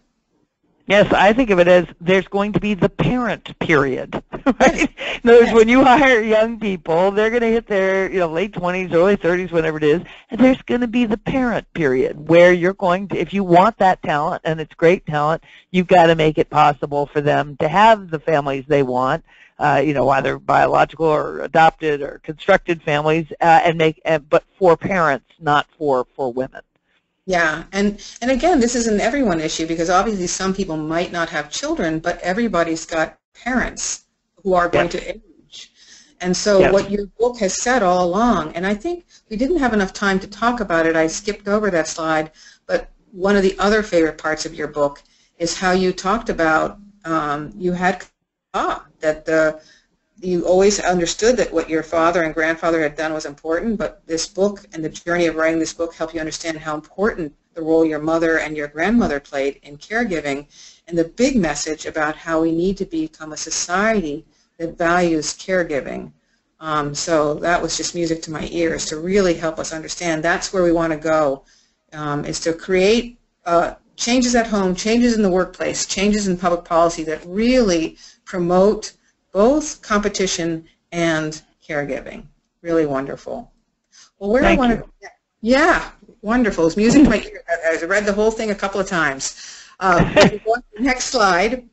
Yes, I think of it as there's going to be the parent period, right? In other words, when you hire young people, they're going to hit their late 20s, early 30s, whatever it is, and there's going to be the parent period where you're going to, if you want that talent, and it's great talent, you've got to make it possible for them to have the families they want, either biological or adopted or constructed families, but for parents, not for women. Yeah, and again, this is an everyone issue, because obviously some people might not have children, but everybody's got parents who are going to age. And so what your book has said all along, and I think we didn't have enough time to talk about it, I skipped over that slide, but one of the other favorite parts of your book is how you talked about, you had that you always understood that what your father and grandfather had done was important, but this book and the journey of writing this book helped you understand how important the role your mother and your grandmother played in caregiving, and the big message about how we need to become a society that values caregiving. So that was just music to my ears to really help us understand that's where we want to go, is to create changes at home, changes in the workplace, changes in public policy that really promote both competition and caregiving. Really wonderful. Well, where Thank I want you. to, yeah, wonderful. It's music to my ear. I read the whole thing a couple of times. Next slide.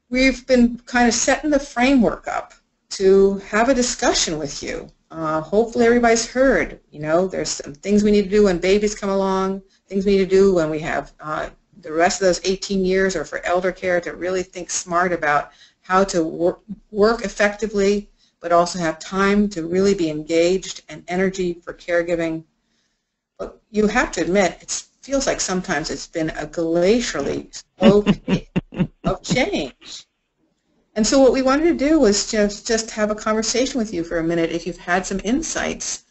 We've been kind of setting the framework up to have a discussion with you. Hopefully everybody's heard, there's some things we need to do when babies come along, things we need to do when we have the rest of those 18 years or for elder care, to really think smart about how to work effectively, but also have time to really be engaged and energy for caregiving. But you have to admit, it feels like sometimes it's been a glacially slow pace of change. And so what we wanted to do was just have a conversation with you for a minute if you've had some insights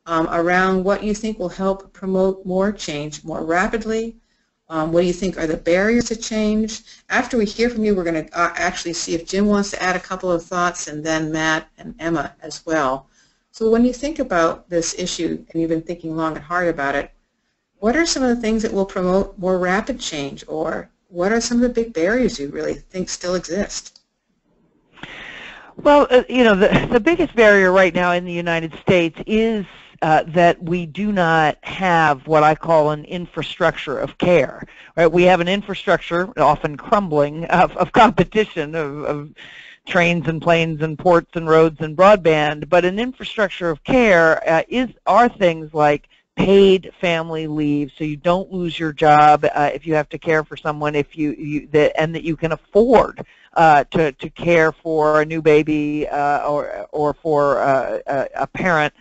around what you think will help promote more change more rapidly. What do you think are the barriers to change? After we hear from you, we're going to actually see if Jim wants to add a couple of thoughts, and then Matt and Emma as well. So when you think about this issue, and you've been thinking long and hard about it, what are some of the things that will promote more rapid change, or what are some of the big barriers you really think still exist? Well, the biggest barrier right now in the United States is that we do not have what I call an infrastructure of care. Right? We have an infrastructure, often crumbling, of competition, of trains and planes and ports and roads and broadband, but an infrastructure of care are things like paid family leave, so you don't lose your job if you have to care for someone, and that you can afford to care for a new baby or for a parent.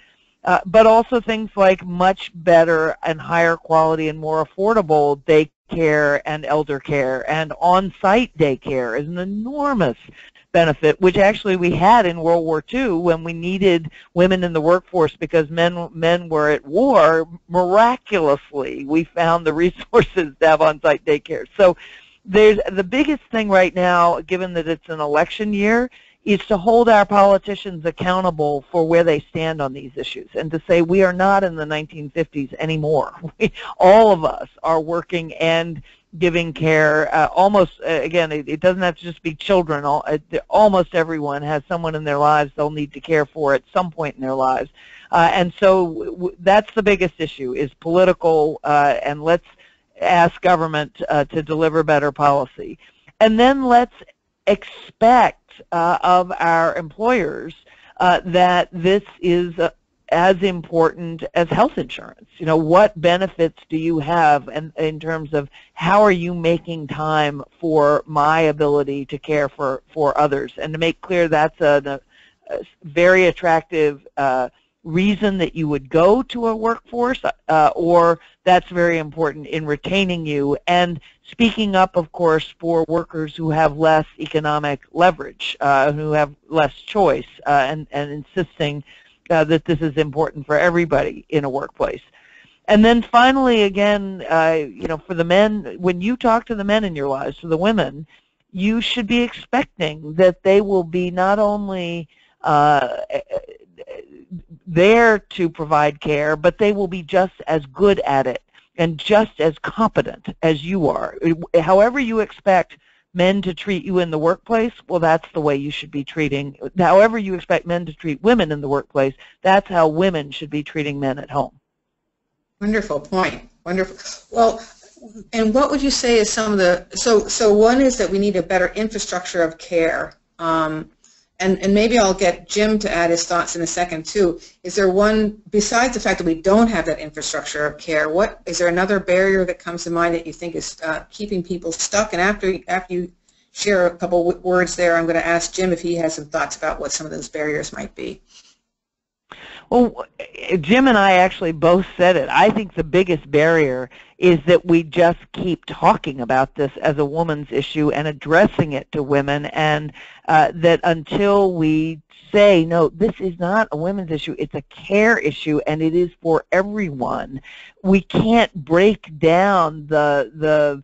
But also things like much better and higher quality and more affordable daycare and elder care, and on-site daycare is an enormous benefit, which actually we had in World War II when we needed women in the workforce because men were at war. Miraculously, we found the resources to have on-site daycare. So there's the biggest thing right now, given that it's an election year, is to hold our politicians accountable for where they stand on these issues, and to say we are not in the 1950s anymore. All of us are working and giving care. Again, it doesn't have to just be children. Almost everyone has someone in their lives they'll need to care for at some point in their lives. And so that's the biggest issue, is political, and let's ask government to deliver better policy. And then let's expect of our employers that this is as important as health insurance. You know, what benefits do you have in terms of how are you making time for my ability to care for others? And to make clear that's a very attractive reason that you would go to a workforce, or that's very important in retaining you, and speaking up, of course, for workers who have less economic leverage, who have less choice, and insisting that this is important for everybody in a workplace. And then finally, again, you know, for the men, when you talk to the men in your lives, to the women, you should be expecting that they will be not only there to provide care, but they will be just as good at it and just as competent as you are. However you expect men to treat you in the workplace, well, that's the way you should be treating. However you expect men to treat women in the workplace, that's how women should be treating men at home. Wonderful point. Wonderful. Well, and what would you say is some of the, so one is that we need a better infrastructure of care. And maybe I'll get Jim to add his thoughts in a second too. Is there one, besides the fact that we don't have that infrastructure of care, what is there another barrier that comes to mind that you think is keeping people stuck? And after you share a couple words there, I'm going to ask Jim if he has some thoughts about what some of those barriers might be. Well, Jim and I actually both said it. I think the biggest barrier is that we just keep talking about this as a woman's issue and addressing it to women, and that until we say, no, this is not a women's issue, it's a care issue, and it is for everyone, we can't break down the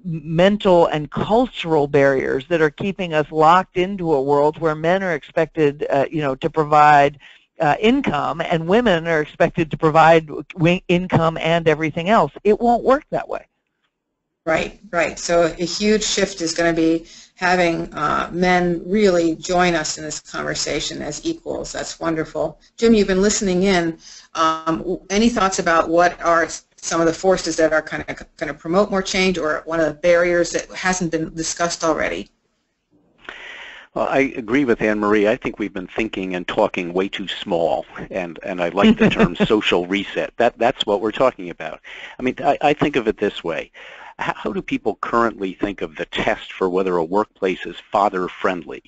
mental and cultural barriers that are keeping us locked into a world where men are expected, you know, to provide income, and women are expected to provide income and everything else. It won't work that way. Right, right. So a huge shift is going to be having men really join us in this conversation as equals. That's wonderful. Jim, you've been listening in. Any thoughts about what are some of the forces that are kind of going to promote more change, or one of the barriers that hasn't been discussed already? Well, I agree with Anne Marie. I think we've been thinking and talking way too small, and I like the term social reset. That's what we're talking about. I mean, I think of it this way. How do people currently think of the test for whether a workplace is father-friendly?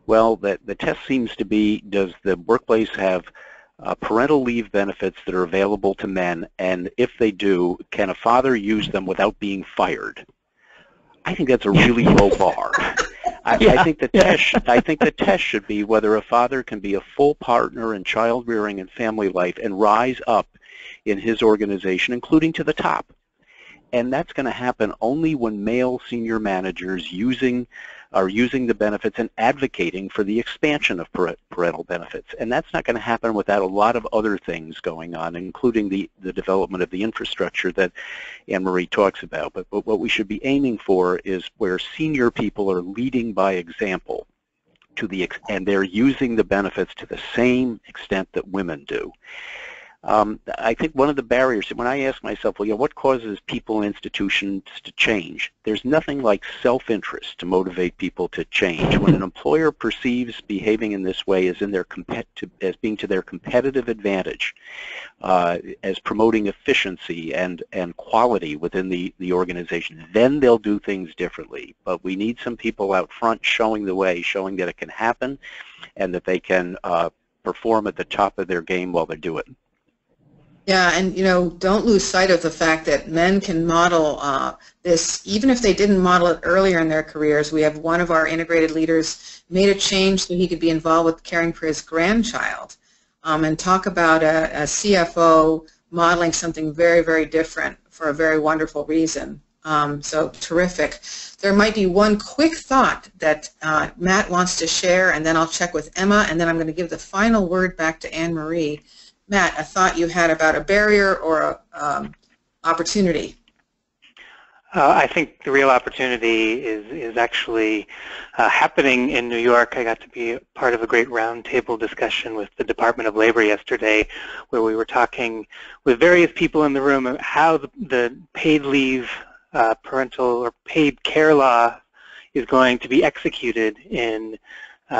Well, the test seems to be, does the workplace have parental leave benefits that are available to men, and if they do, can a father use them without being fired? I think that's a really low bar. I think the test should be whether a father can be a full partner in child rearing and family life and rise up in his organization, including to the top. And that's going to happen only when male senior managers are using the benefits and advocating for the expansion of parental benefits. And that's not going to happen without a lot of other things going on, including the development of the infrastructure that Anne Marie talks about. But what we should be aiming for is where senior people are leading by example and they're using the benefits to the same extent that women do. I think one of the barriers, when I ask myself, well, you know, what causes people and institutions to change? There's nothing like self-interest to motivate people to change. When an employer perceives behaving in this way as being to their competitive advantage, as promoting efficiency and quality within the organization, then they'll do things differently. But we need some people out front showing the way, showing that it can happen, and that they can perform at the top of their game while they do it. Yeah, and you know, don't lose sight of the fact that men can model this, even if they didn't model it earlier in their careers. We have one of our integrated leaders made a change so he could be involved with caring for his grandchild, and talk about a CFO modeling something very, very different for a very wonderful reason. So terrific. There might be one quick thought that Matt wants to share, and then I'll check with Emma, and then I'm going to give the final word back to Anne Marie. Matt, a thought you had about a barrier or a opportunity? I think the real opportunity is actually happening in New York. I got to be part of a great roundtable discussion with the Department of Labor yesterday, where we were talking with various people in the room about how the paid leave, parental or paid care law is going to be executed in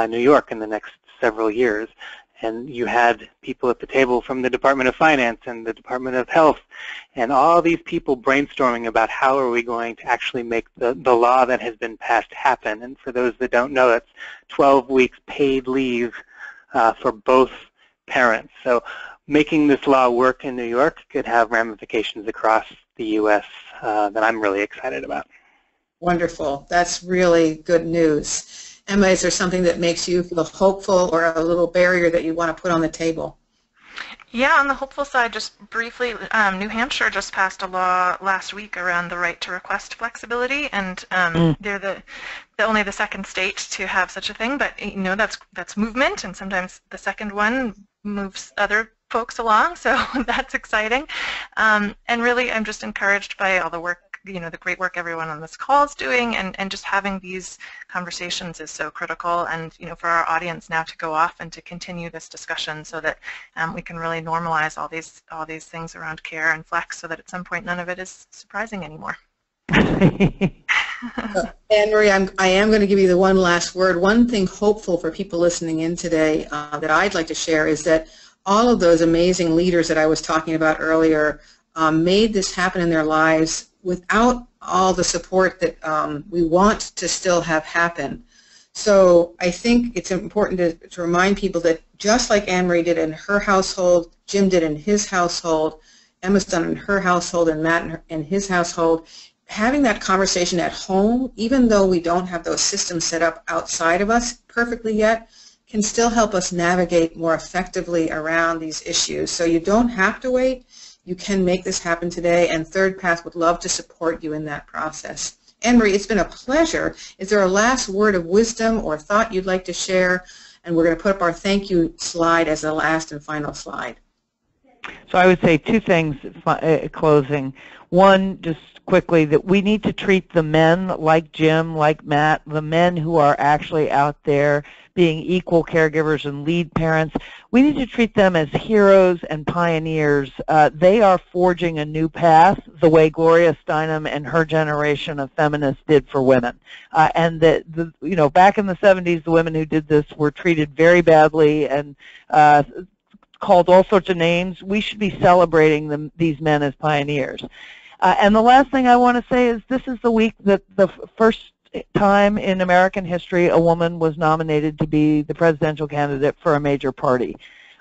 New York in the next several years. And you had people at the table from the Department of Finance and the Department of Health, and all these people brainstorming about how are we going to actually make the law that has been passed happen. And for those that don't know, it's 12 weeks paid leave for both parents. So making this law work in New York could have ramifications across the U.S. That I'm really excited about. Wonderful. That's really good news. Emma, is there something that makes you feel hopeful or a little barrier that you want to put on the table? Yeah, on the hopeful side, just briefly, New Hampshire just passed a law last week around the right to request flexibility, and they're only the second state to have such a thing, but you know that's movement, and sometimes the second one moves other folks along, so that's exciting. And really, I'm just encouraged by all the work, you know, the great work everyone on this call is doing, and just having these conversations is so critical, and you know, for our audience now to go off and to continue this discussion so that we can really normalize all these things around care and flex, so that at some point none of it is surprising anymore. Anne-Marie, I am going to give you the one last word. One thing hopeful for people listening in today that I'd like to share is that all of those amazing leaders that I was talking about earlier made this happen in their lives without all the support that we want to still have happen. So I think it's important to remind people that just like Anne-Marie did in her household, Jim did in his household, Emma's done in her household, and Matt in his household, having that conversation at home, even though we don't have those systems set up outside of us perfectly yet, can still help us navigate more effectively around these issues. So you don't have to wait. You can make this happen today, and ThirdPath would love to support you in that process. Anne-Marie, it's been a pleasure. Is there a last word of wisdom or thought you'd like to share? And we're going to put up our thank you slide as the last and final slide. So I would say two things closing. One, just quickly, that we need to treat the men like Jim, like Matt, the men who are actually out there being equal caregivers and lead parents. We need to treat them as heroes and pioneers. They are forging a new path the way Gloria Steinem and her generation of feminists did for women. And you know, back in the 70s, the women who did this were treated very badly and called all sorts of names. We should be celebrating these men as pioneers. And the last thing I want to say is this is the week that the first time in American history a woman was nominated to be the presidential candidate for a major party.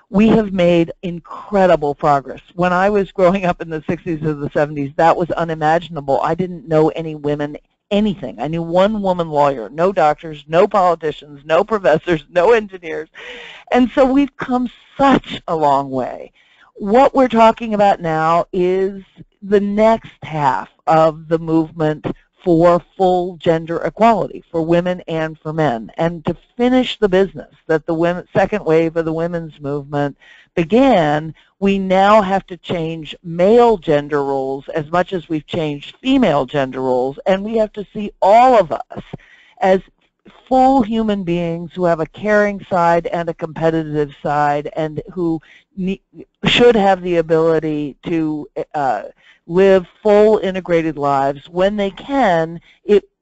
We have made incredible progress. When I was growing up in the 60s or the 70s, that was unimaginable. I didn't know any women anything. I knew one woman lawyer, no doctors, no politicians, no professors, no engineers. And so we've come such a long way. What we're talking about now is the next half of the movement for full gender equality for women and for men, and to finish the business that the second wave of the women's movement began. We now have to change male gender roles as much as we've changed female gender roles, and we have to see all of us as full human beings who have a caring side and a competitive side, and who should have the ability to live full integrated lives. When they can,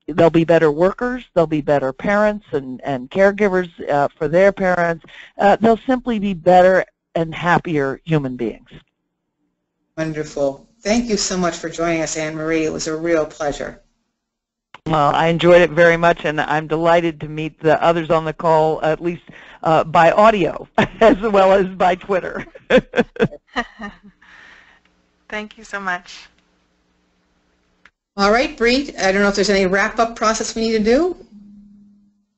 they'll be better workers, they'll be better parents and caregivers for their parents. They'll simply be better and happier human beings. Wonderful. Thank you so much for joining us, Anne-Marie. It was a real pleasure. Well, I enjoyed it very much, and I'm delighted to meet the others on the call, at least by audio, as well as by Twitter. Thank you so much. All right, Bree, I don't know if there's any wrap-up process we need to do.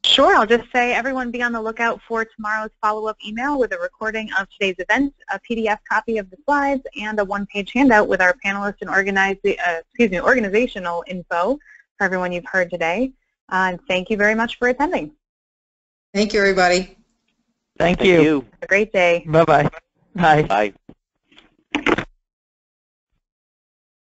Sure, I'll just say everyone be on the lookout for tomorrow's follow-up email with a recording of today's event, a PDF copy of the slides, and a one-page handout with our panelists and organizational info for everyone you've heard today. And thank you very much for attending. Thank you, everybody. Thank you. Have a great day. Bye-bye. Bye. Bye.